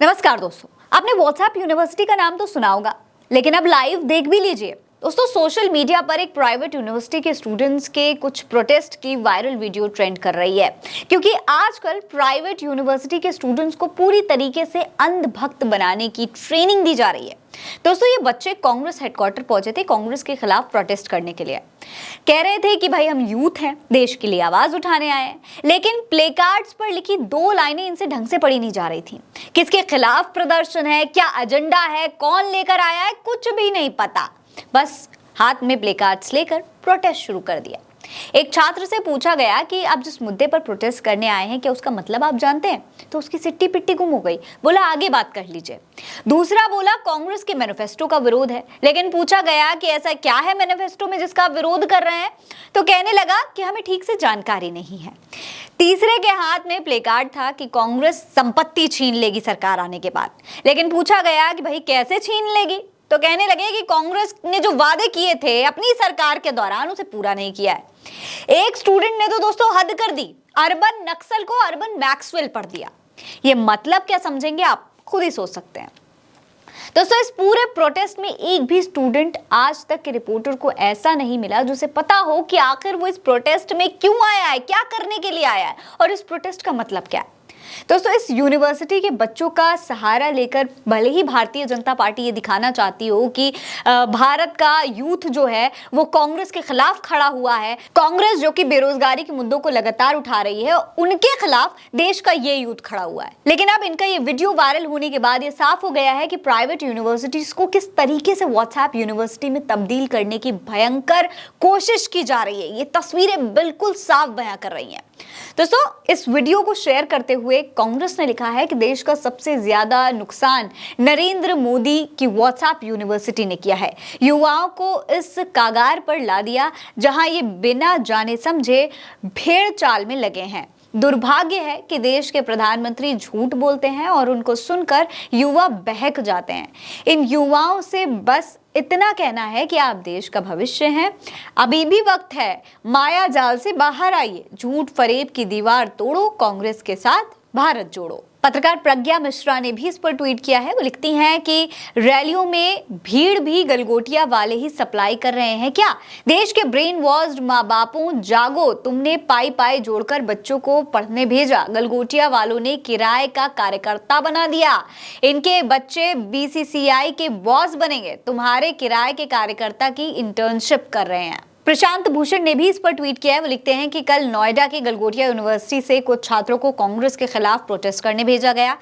नमस्कार दोस्तों, आपने व्हाट्सएप यूनिवर्सिटी का नाम तो सुना होगा, लेकिन अब लाइव देख भी लीजिए। दोस्तों, सोशल मीडिया पर एक प्राइवेट यूनिवर्सिटी के स्टूडेंट्स के कुछ प्रोटेस्ट की वायरल वीडियो ट्रेंड कर रही है, क्योंकि आजकल प्राइवेट यूनिवर्सिटी के स्टूडेंट्स को पूरी तरीके से अंधभक्त बनाने की ट्रेनिंग दी जा रही है। दोस्तों, ये बच्चे कांग्रेस हेडक्वार्टर पहुंचे थे कांग्रेस के खिलाफ प्रोटेस्ट करने के लिए। कह रहे थे कि भाई हम यूथ हैं, देश के लिए आवाज उठाने आए हैं, लेकिन प्लेकार्ड्स पर लिखी 2 लाइनें इनसे ढंग से पढ़ी नहीं जा रही थी। किसके खिलाफ प्रदर्शन है, क्या एजेंडा है, कौन लेकर आया है, कुछ भी नहीं पता। बस हाथ में प्लेकार्ड्स लेकर प्रोटेस्ट शुरू कर दिया। एक छात्र से पूछा गया कि आप जिस मुद्दे पर प्रोटेस्ट करने आए हैं, क्या उसका मतलब आप जानते हैं? तो उसकी सिट्टी पिट्टी गुम हो गई। बोला आगे बात कर लीजिए। दूसरा बोला कांग्रेस के मैनिफेस्टो का विरोध है, लेकिन पूछा गया कि ऐसा क्या है मैनिफेस्टो में जिसका आप विरोध कर रहे हैं? तो कहने लगा कि हमें ठीक से जानकारी नहीं है। तीसरे के हाथ में प्लेकार्ड था कि कांग्रेस संपत्ति छीन लेगी सरकार आने के बाद, लेकिन पूछा गया कि भाई कैसे छीन लेगी? तो कहने लगे कि कांग्रेस ने जो वादे किए थे अपनी सरकार के दौरान उसे पूरा नहीं किया है। एक स्टूडेंट ने तो दोस्तों हद कर दी, अर्बन नक्सल को अर्बन मैक्सवेल पढ़ दिया। ये मतलब क्या समझेंगे आप खुद ही सोच सकते हैं। दोस्तों, इस पूरे प्रोटेस्ट में एक भी स्टूडेंट आज तक के रिपोर्टर को ऐसा नहीं मिला जिसे पता हो कि आखिर वो इस प्रोटेस्ट में क्यों आया है, क्या करने के लिए आया है और इस प्रोटेस्ट का मतलब क्या है। दोस्तों, इस यूनिवर्सिटी के बच्चों का सहारा लेकर भले ही भारतीय जनता पार्टी ये दिखाना चाहती हो कि भारत का यूथ जो है वो कांग्रेस के खिलाफ खड़ा हुआ है, कांग्रेस जो कि बेरोजगारी के मुद्दों को लगातार उठा रही है, उनके खिलाफ देश का ये यूथ खड़ा हुआ है। लेकिन अब इनका ये वीडियो वायरल होने के बाद ये साफ हो गया है कि प्राइवेट यूनिवर्सिटीज को किस तरीके से व्हाट्सएप यूनिवर्सिटी में तब्दील करने की भयंकर कोशिश की जा रही है। ये तस्वीरें बिल्कुल साफ बयां कर रही हैं। दोस्तों, इस वीडियो को शेयर करते हुए कांग्रेस ने लिखा है कि देश का सबसे ज्यादा नुकसान नरेंद्र मोदी की व्हाट्सएप यूनिवर्सिटी ने किया है। युवाओं को इस कागार पर ला दिया जहां ये बिना जाने समझे भेड़ चाल में लगे हैं। दुर्भाग्य है कि देश के प्रधानमंत्री झूठ बोलते हैं और उनको सुनकर युवा बहक जाते हैं। इन युवाओं से बस इतना कहना है कि आप देश का भविष्य हैं, अभी भी वक्त है, माया जाल से बाहर आइए, झूठ फरेब की दीवार तोड़ो, कांग्रेस के साथ भारत जोड़ो। पत्रकार प्रज्ञा मिश्रा ने भी इस पर ट्वीट किया है। वो लिखती हैं कि रैलियों में भीड़ भी गलगोटिया वाले ही सप्लाई कर रहे हैं क्या? देश के ब्रेन वॉश्ड माँ बापों, जागो, तुमने पाई पाई जोड़कर बच्चों को पढ़ने भेजा, गलगोटिया वालों ने किराए का कार्यकर्ता बना दिया। इनके बच्चे बीसीसीआई के बॉस बनेंगे, तुम्हारे किराए के कार्यकर्ता की इंटर्नशिप कर रहे हैं। प्रशांत भूषण ने भी इस पर ट्वीट किया है। वो लिखते हैं कि कल नोएडा की गलगोटिया यूनिवर्सिटी से कुछ छात्रों को कांग्रेस के खिलाफ प्रोटेस्ट करने भेजा गया।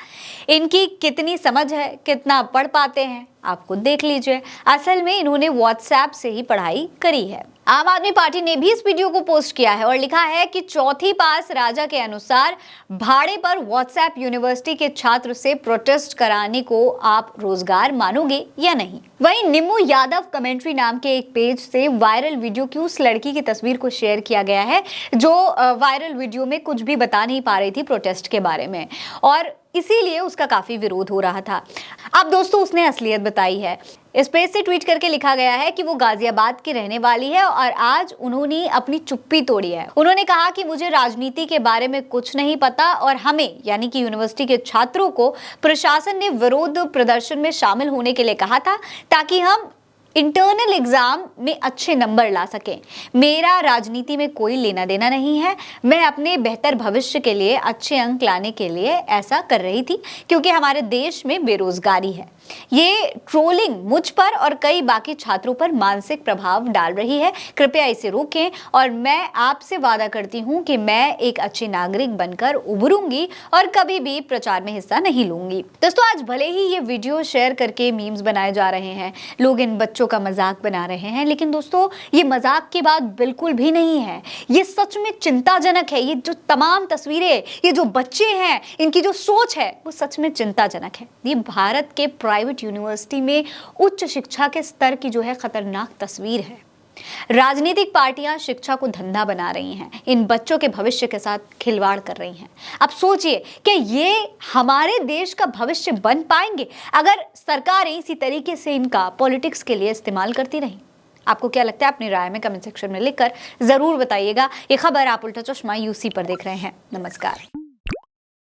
इनकी कितनी समझ है, कितना पढ़ पाते हैं, आप खुद देख लीजिए। असल में इन्होंने व्हाट्सएप से ही पढ़ाई करी है। आम आदमी पार्टी ने भी इस वीडियो को पोस्ट किया है और लिखा है कि चौथी पास राजा के अनुसार भाड़े पर व्हाट्सएप यूनिवर्सिटी के छात्र से प्रोटेस्ट कराने को आप रोजगार मानोगे या नहीं। वहीं निम्मू यादव कमेंट्री नाम के एक पेज से वायरल वीडियो की उस लड़की की तस्वीर को शेयर किया गया है जो वायरल वीडियो में कुछ भी बता नहीं पा रही थी प्रोटेस्ट के बारे में, और इसीलिए उसका काफी विरोध हो रहा था। अब दोस्तों, उसने असलियत बताई है। इस पेज से ट्वीट करके लिखा गया है कि वो गाजियाबाद की रहने वाली है और आज उन्होंने अपनी चुप्पी तोड़ी है। उन्होंने कहा कि मुझे राजनीति के बारे में कुछ नहीं पता और हमें यानी कि यूनिवर्सिटी के छात्रों को प्रशासन ने विरोध प्रदर्शन में शामिल होने के लिए कहा था ताकि हम इंटरनल एग्जाम में अच्छे नंबर ला सकें। मेरा राजनीति में कोई लेना देना नहीं है। मैं अपने बेहतर भविष्य के लिए अच्छे अंक लाने के लिए ऐसा कर रही थी क्योंकि हमारे देश में बेरोजगारी है। ये ट्रोलिंग मुझ पर और कई बाकी छात्रों पर मानसिक प्रभाव डाल रही है। कृपया इसे रोकें और मैं आपसे वादा करती हूं कि मैं एक अच्छी नागरिक बनकर उभरूंगी और कभी भी प्रचार में हिस्सा नहीं लूंगी। दोस्तों, आज भले ही ये वीडियो शेयर करके मीम्स बनाए जा रहे हैं, लोग इन बच्चों का मजाक बना रहे हैं, लेकिन दोस्तों ये मजाक की बात बिल्कुल भी नहीं है। ये सच में चिंताजनक है। ये जो तमाम तस्वीरें, ये जो बच्चे हैं, इनकी जो सोच है वो सच में चिंताजनक है। ये भारत के प्राइवेट यूनिवर्सिटी में उच्च शिक्षा के स्तर की जो है खतरनाक तस्वीर है। राजनीतिक पार्टियां शिक्षा को धंधा बना रही हैं, इन बच्चों के भविष्य के साथ खिलवाड़ कर रही हैं। अब सोचिए कि ये हमारे देश का भविष्य बन पाएंगे अगर सरकारें इसी तरीके से इनका पॉलिटिक्स के लिए इस्तेमाल करती रहीं। आपको क्या लगता है? अपनी राय में कमेंट सेक्शन में लिखकर जरूर बताइएगा। ये खबर आप उल्टा चश्मा यूसी पर देख रहे हैं। नमस्कार।